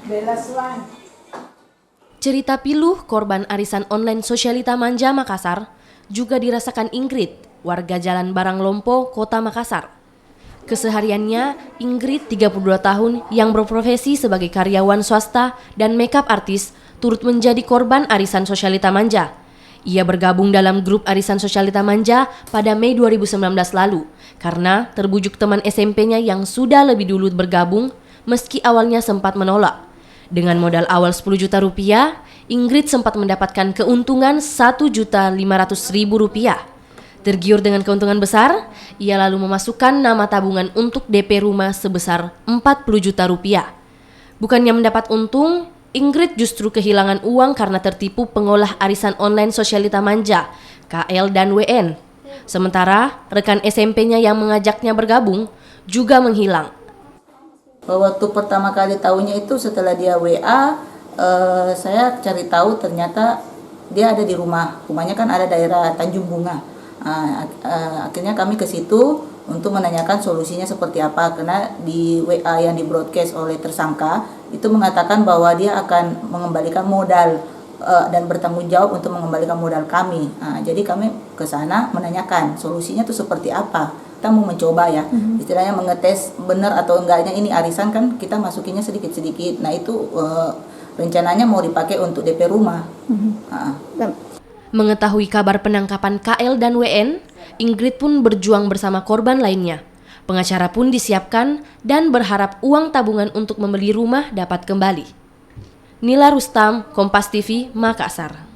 Bella Swan. Cerita pilu korban arisan online Sosialita Manja Makassar juga dirasakan Ingrid, warga Jalan Barang Lompo, Kota Makassar. Kesehariannya, Ingrid 32 tahun yang berprofesi sebagai karyawan swasta dan makeup artis turut menjadi korban arisan Sosialita Manja. Ia bergabung dalam grup arisan Sosialita Manja pada Mei 2019 lalu karena terbujuk teman SMP-nya yang sudah lebih dulu bergabung meski awalnya sempat menolak. Dengan modal awal 10 juta rupiah, Ingrid sempat mendapatkan keuntungan 1.500.000 rupiah. Tergiur dengan keuntungan besar, ia lalu memasukkan nama tabungan untuk DP rumah sebesar 40 juta rupiah. Bukannya mendapat untung, Ingrid justru kehilangan uang karena tertipu pengolah arisan online Sosialita Manja, KL dan WN. Sementara rekan SMP-nya yang mengajaknya bergabung juga menghilang. Waktu pertama kali tahunya itu setelah dia WA, saya cari tahu ternyata dia ada di rumahnya kan ada daerah Tanjung Bunga. Akhirnya kami ke situ untuk menanyakan solusinya seperti apa, karena di WA yang di broadcast oleh tersangka itu mengatakan bahwa dia akan mengembalikan modal dan bertanggung jawab untuk mengembalikan modal kami. Jadi kami ke sana menanyakan solusinya itu seperti apa. Kita mau mencoba ya, istilahnya mengetes benar atau enggaknya ini arisan kan kita masukinnya sedikit-sedikit. Nah itu rencananya mau dipakai untuk DP rumah. Mengetahui kabar penangkapan KL dan WN, Ingrid pun berjuang bersama korban lainnya. Pengacara pun disiapkan dan berharap uang tabungan untuk membeli rumah dapat kembali. Nila Rustam, Kompas TV, Makassar.